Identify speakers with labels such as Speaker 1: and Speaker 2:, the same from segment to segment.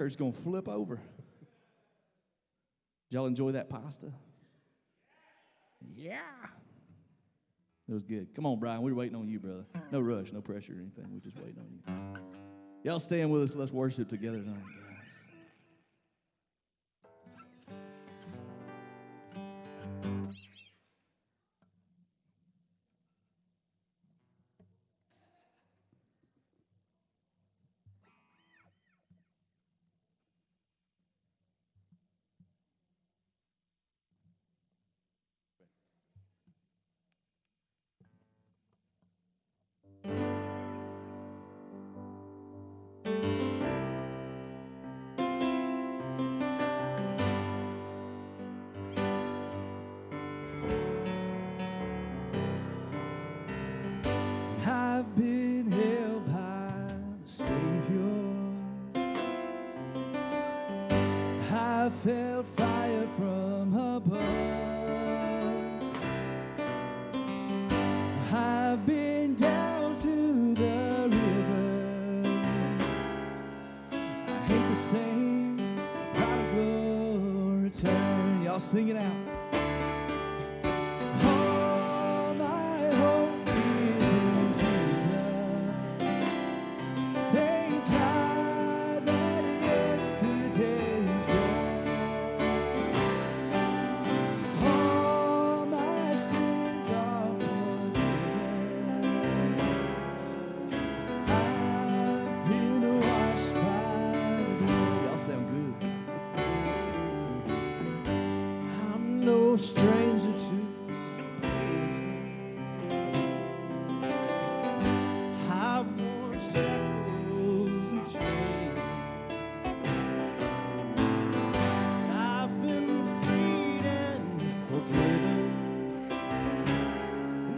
Speaker 1: Church's going to flip over. Did y'all enjoy that pasta? Yeah. It was good. Come on, Brian. We're waiting on you, brother. No rush, no pressure or anything. We're just waiting on you. Y'all stand with us. Let's worship together tonight, guys. I've been held by the Savior. I felt fire from above. I've been down to the river. I hate the same prodigal return. Y'all sing it out. Stranger to I've worn shackles and chains. I've been freed and forgiven,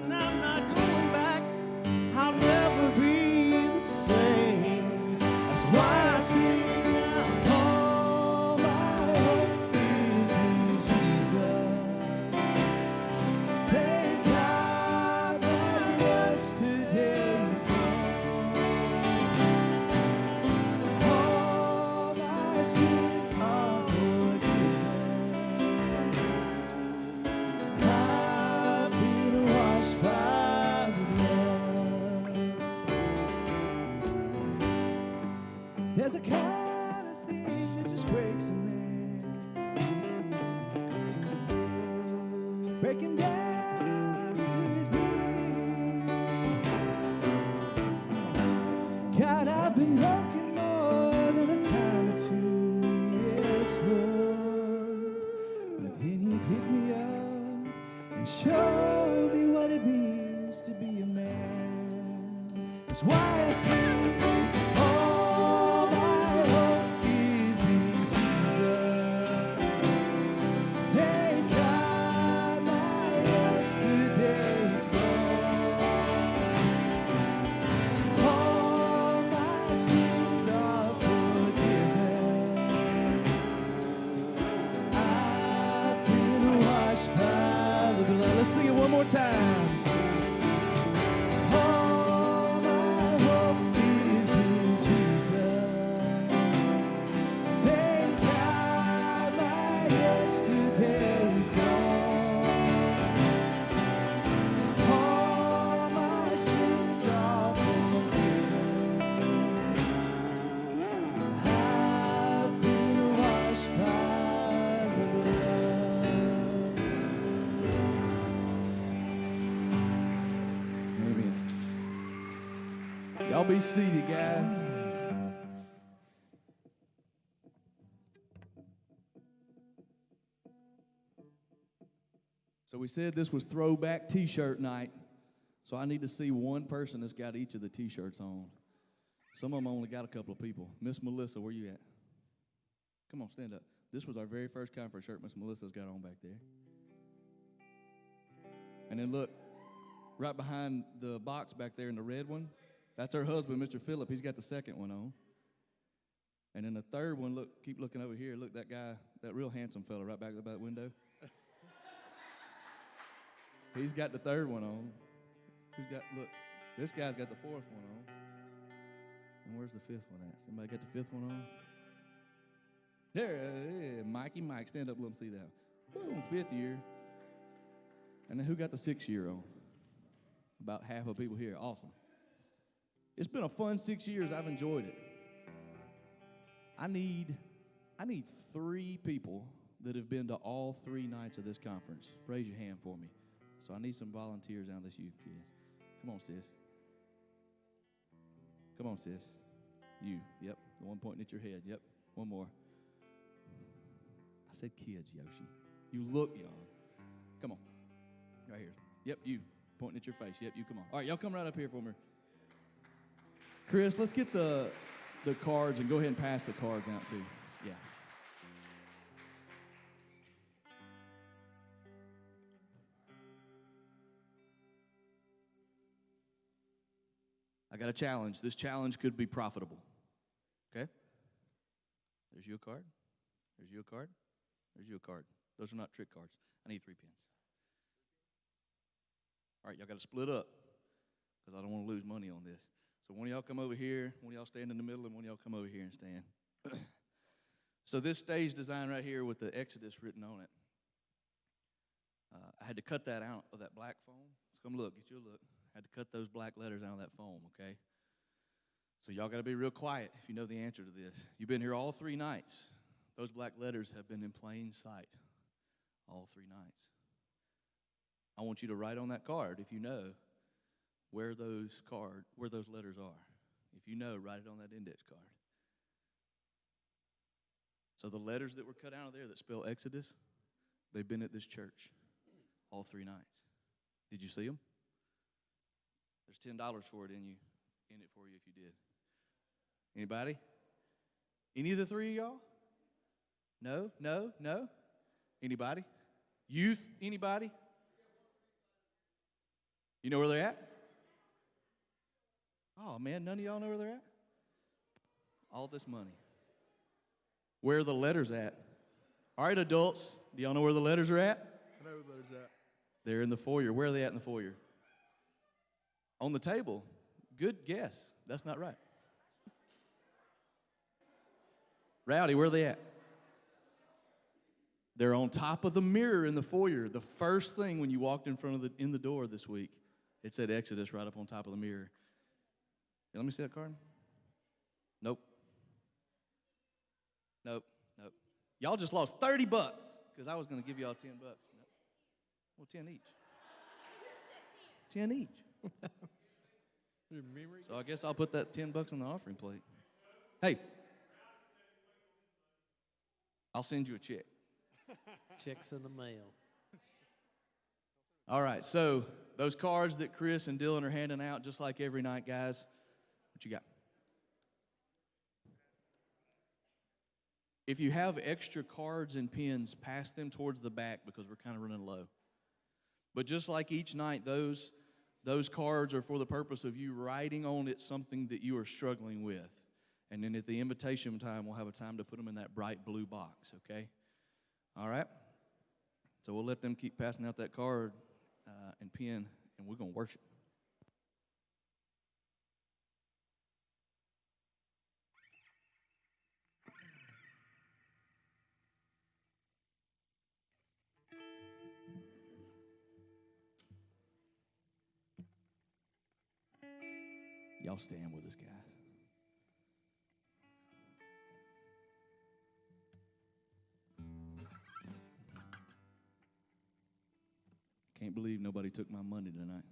Speaker 1: and I'm not going back. I'll never be the same. That's why I sing out. All my hope is in Jesus. There's a kind of thing that just breaks a man, break him down to his knees. God, I've been broken more than a time or two, yes, Lord. But then He picked me up and showed me what it means to be a man. That's why I sing. Let's sing it one more time. All my hope is in Jesus. Thank God my yesterday is gone. All my sins are forgiven. I've been washed by the blood. Y'all be seated, guys. So we said this was throwback t-shirt night. So I need to see one person that's got each of the t-shirts on. Some of them only got a couple of people. Miss Melissa, where you at? Come on, stand up. This was our very first conference shirt Miss Melissa's got on back there. And then look, right behind the box back there in the red one, that's her husband, Mr. Phillip. He's got the second one on. And then the third one, look, keep looking over here. Look, that guy, that real handsome fella right back by that window. He's got the third one on. Look, this guy's got the fourth one on. And where's the fifth one at? Somebody got the fifth one on?
Speaker 2: There, Mike, stand up, let them see that. Boom, 5th year. And then who got the 6th year on? About half of people here. Awesome. It's been a fun 6 years. I've enjoyed it. I need 3 people that have been to all 3 nights of this conference. Raise your hand for me. So I need some volunteers out of this youth kids. Come on, sis. Come on, sis. You. Yep. The one pointing at your head. Yep. One more. I said kids, Yoshi. You look young. Come on. Right here. Yep, you. Pointing at your face. Yep, you. Come on. All right, y'all come right up here for me. Chris, let's get the cards and go ahead and pass the cards out too. Yeah. I got a challenge. This challenge could be profitable. Okay? There's you a card. There's you a card. There's you a card. Those are not trick cards. I need 3 pins. All right, y'all got to split up because I don't want to lose money on this. So one of y'all come over here, one of y'all stand in the middle, and one of y'all come over here and stand. So this stage design right here with the Exodus written on it, I had to cut that out of that black foam. So come look, get you a look. I had to cut those black letters out of that foam, okay? So y'all got to be real quiet if you know the answer to this. You've been here all 3 nights. Those black letters have been in plain sight all 3 nights. I want you to write on that card if you know where those letters are. If you know, write it on that index card. So the letters that were cut out of there that spell Exodus, they've been at this church all 3 nights. Did you see them? There's $10 for it in it for you if you did. Anybody? Any of the 3 of y'all? No? Anybody? Youth? Anybody? You know where they're at? Oh, man, none of y'all know where they're at? All this money. Where are the letters at? All right, adults, do y'all know where the letters are at?
Speaker 1: I know where the letters at.
Speaker 2: They're in the foyer. Where are they at in the foyer? On the table. Good guess. That's not right. Rowdy, where are they at? They're on top of the mirror in the foyer. The first thing when you walked in the door this week, it said Exodus right up on top of the mirror. Hey, let me see that card. Nope. Y'all just lost $30 because I was going to give y'all $10. Nope. Well, 10 each. 10 each. So I guess I'll put that $10 on the offering plate. Hey, I'll send you a check.
Speaker 3: Checks in the mail.
Speaker 2: All right, so those cards that Chris and Dylan are handing out, just like every night, guys, what you got? If you have extra cards and pens, pass them towards the back because we're kind of running low. But just like each night, those cards are for the purpose of you writing on it something that you are struggling with. And then at the invitation time, we'll have a time to put them in that bright blue box, okay? All right? So we'll let them keep passing out that card and pen, and we're going to worship. Y'all stand with us, guys. Can't believe nobody took my money tonight.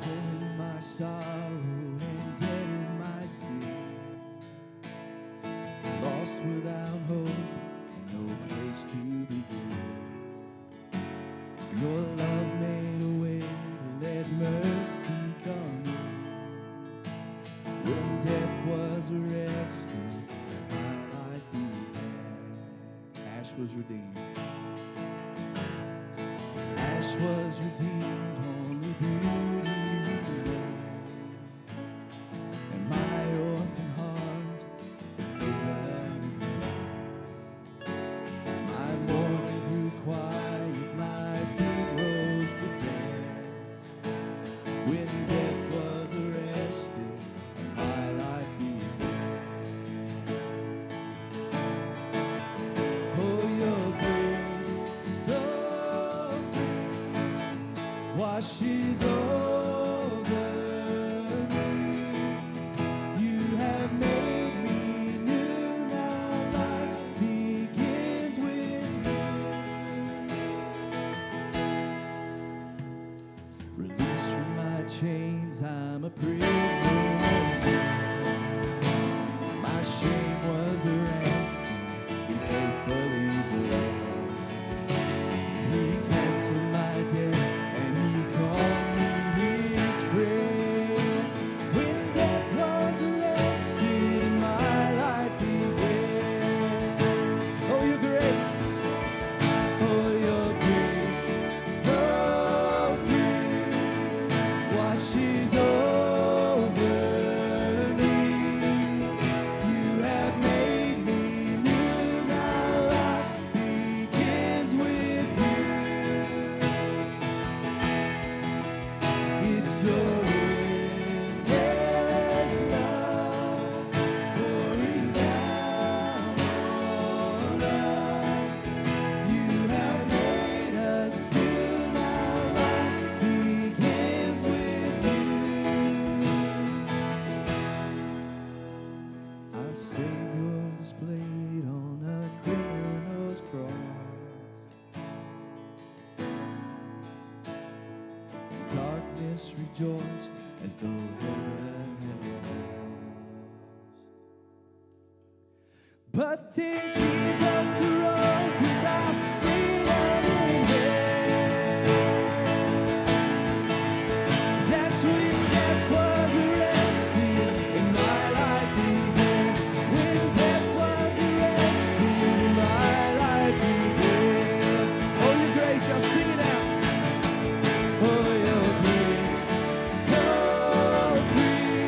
Speaker 1: Holding my sorrow and dead in my sin, lost without hope and no place to begin. Your love made a way to let mercy come in. When death was arrested and my life began,
Speaker 2: Ash was redeemed.
Speaker 1: ash was redeemed, only beauty remained. when death was arrested and my life began. Oh, your grace so free washes over me. You have made me new, now life begins with you. Released from my chains, I'm a prisoner. My shame was a ransom you faithfully bore. He canceled my debt and he called me his friend. When death was arrested and my life began. Oh, your grace, oh, your grace, so free, washes over me. You have made me new, now life begins with you. It's your endless love pouring down on us. You have made us new, now life begins with you. Our Savior displayed on a criminal's cross. Darkness rejoiced as though heaven had lost. But then Jesus arose without freedom in hand. That's when death was arrested and my life began. When death was arrested and my life began. Oh, your grace, y'all sing it out. Oh, your grace, so free,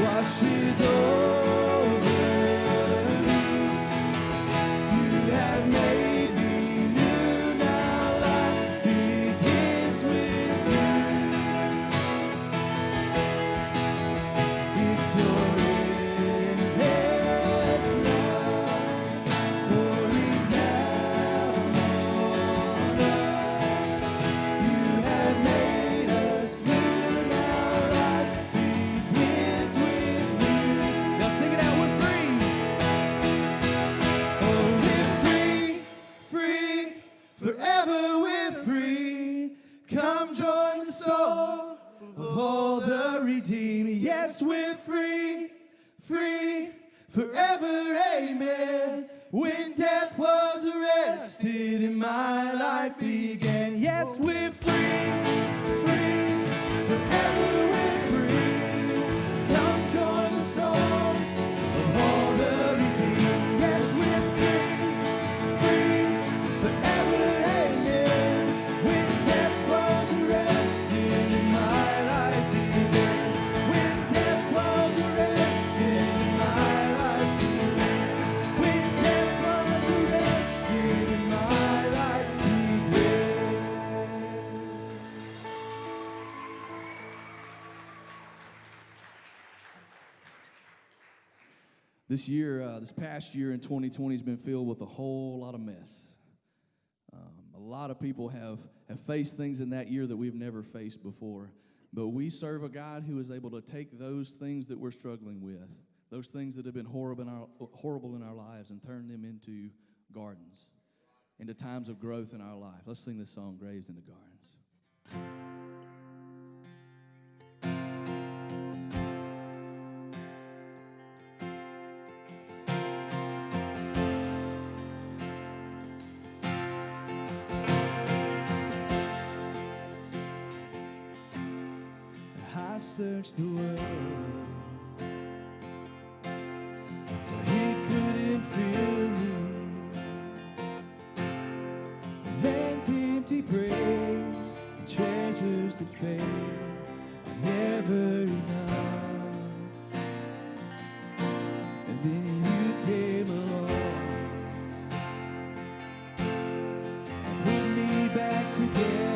Speaker 1: washes over me. You have made me new, now life begins with you. It's your endless love pouring down on us. You have made us new, now life begins with you. Now sing it out, we're free. Oh, we're free, free, forever we're free. Come join the soul of all the redeemed. Yes, we're free, free, forever, amen. When death was arrested and my life began. Yes, we're free, free, forever we're free. Come join the soul of all the redeemed. Yes, we're free, free, forever, amen. When death was arrested and my life began. When death was arrested and my life began. When death was arrested and my life began. This year, this past year in 2020 has been filled with a whole lot of mess. A lot of people have faced things in that year that we've never faced before. But we serve a God who is able to take those things that we're struggling with, those things that have been horrible in our lives, and turn them into gardens, into times of growth in our life. Let's sing this song, Graves in the Gardens. I searched the world, but he couldn't fill me. Man's empty praise and treasures that fade are never enough. And then you came along and put me back together.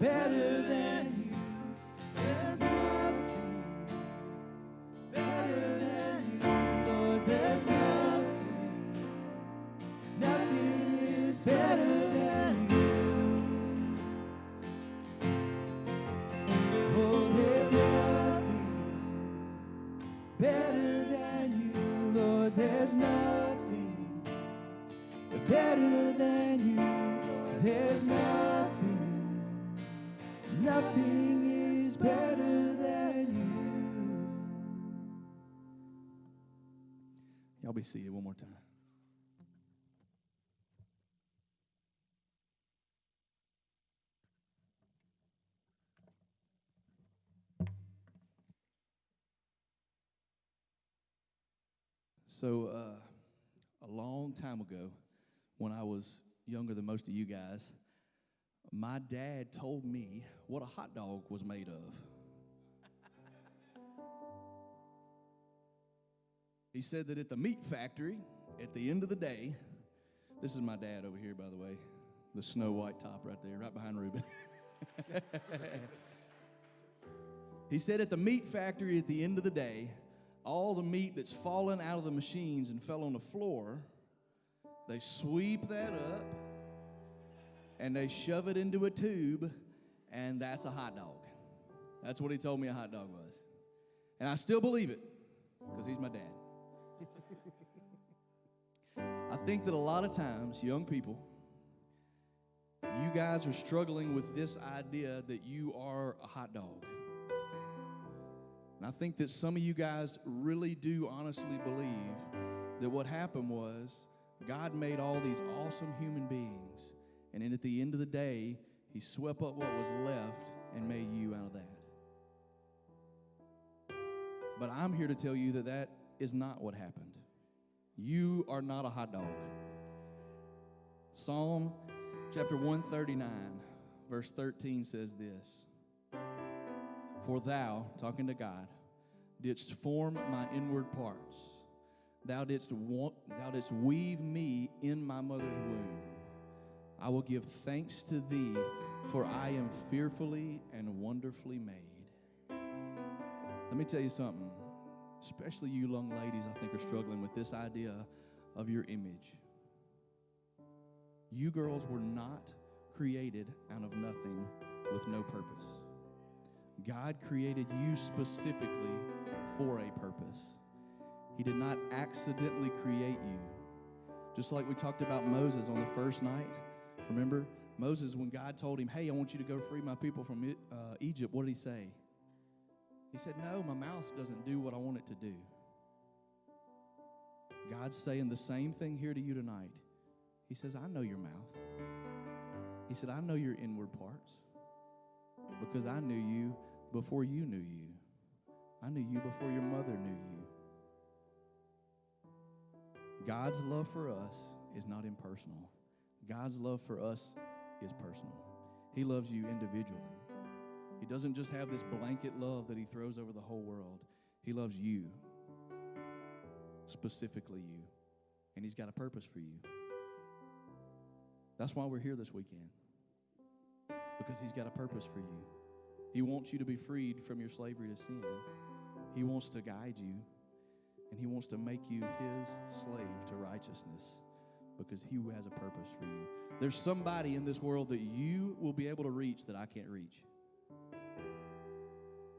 Speaker 1: better than you. There's nothing better than you, Lord. There's nothing, nothing is better than you. Oh, there's nothing better than you, Lord. There's nothing better than you. There's nothing, nothing is better than you. Y'all be seated one more time. So, a long time ago, when I was younger than most of you guys, my dad told me what a hot dog was made of. He said that at the meat factory, at the end of the day, this is my dad over here, by the way, the snow white top right there, right behind Reuben. He said at the meat factory at the end of the day, all the meat that's fallen out of the machines and fell on the floor, they sweep that up and they shove it into a tube, and that's a hot dog. That's what he told me a hot dog was. And I still believe it because he's my dad. I think that a lot of times, young people, you guys are struggling with this idea that you are a hot dog. And I think that some of you guys really do honestly believe that what happened was God made all these awesome human beings, and then at the end of the day, He swept up what was left and made you out of that. But I'm here to tell you that that is not what happened. You are not a hot dog. Psalm chapter 139, verse 13 says this: For thou, talking to God, didst form my inward parts. Thou didst weave me in my mother's womb. I will give thanks to thee, for I am fearfully and wonderfully made. Let me tell you something. Especially you young ladies, I think, are struggling with this idea of your image. You girls were not created out of nothing with no purpose. God created you specifically for a purpose. He did not accidentally create you. Just like we talked about Moses on the first night. Remember, Moses, when God told him, hey, I want you to go free my people from Egypt, what did he say? He said, no, my mouth doesn't do what I want it to do. God's saying the same thing here to you tonight. He says, I know your mouth. He said, I know your inward parts because I knew you before you knew you. I knew you before your mother knew you. God's love for us is not impersonal. God's love for us is personal. He loves you individually. He doesn't just have this blanket love that He throws over the whole world. He loves you, specifically you, and He's got a purpose for you. That's why we're here this weekend, because He's got a purpose for you. He wants you to be freed from your slavery to sin. He wants to guide you, and He wants to make you His slave to righteousness, because He has a purpose for you. There's somebody in this world that you will be able to reach that I can't reach.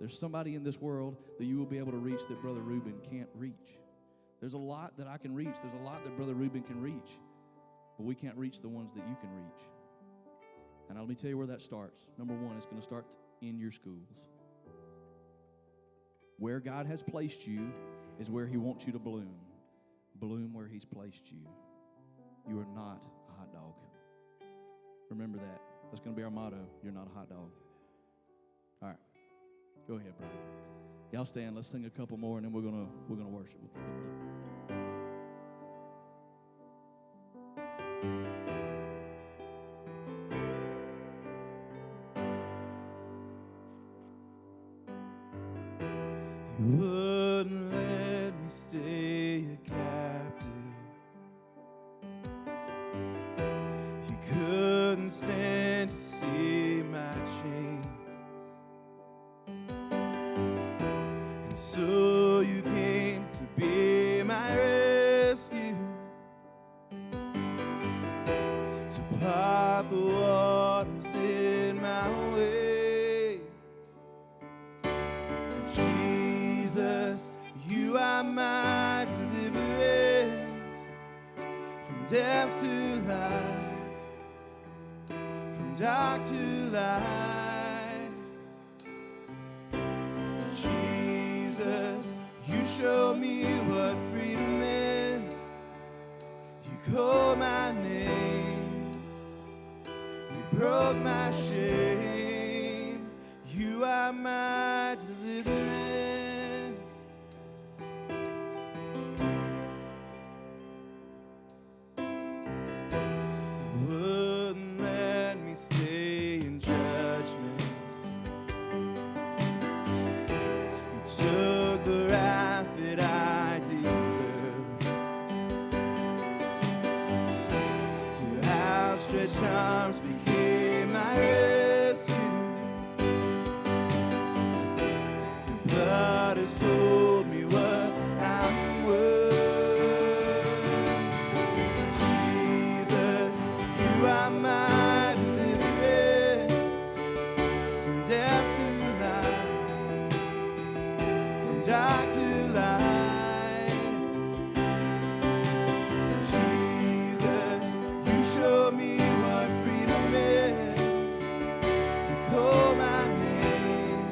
Speaker 1: There's somebody in this world that you will be able to reach that Brother Reuben can't reach. There's a lot that I can reach. There's a lot that Brother Reuben can reach. But we can't reach the ones that you can reach. And let me tell you where that starts. Number one, it's going to start in your schools. Where God has placed you is where He wants you to bloom. Bloom where He's placed you. You are not a hot dog. Remember that. That's going to be our motto. You're not a hot dog. All right. Go ahead, brother. Y'all stand. Let's sing a couple more, and then we're gonna worship. You wouldn't let me stay a captive. You couldn't stand to see my change. So you came to be my rescue, to part the waters in my way. Jesus, you are my deliverance, from death to life, from dark to light. Jesus, you show me what freedom is. You call my name, you broke my shame. You are my deliverance. You wouldn't let me stay in judgment. You took the wrath that I deserved. Your outstretched arms became my rescue. Your blood has told me what I'm worth. Jesus, you are my deliverance, from death to life, from dark to light. Jesus, you show me what freedom is. You call my name,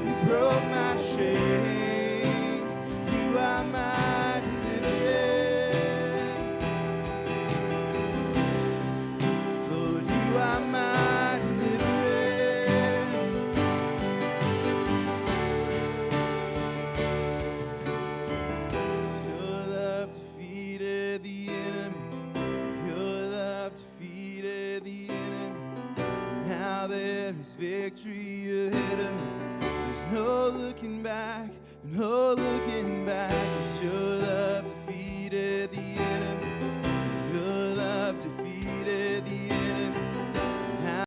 Speaker 1: you broke my shame. You are my deliverance. Lord, you are my deliverance. Your love defeated the enemy. Your love defeated the enemy. And now there is victory ahead of me. There's no looking back, no looking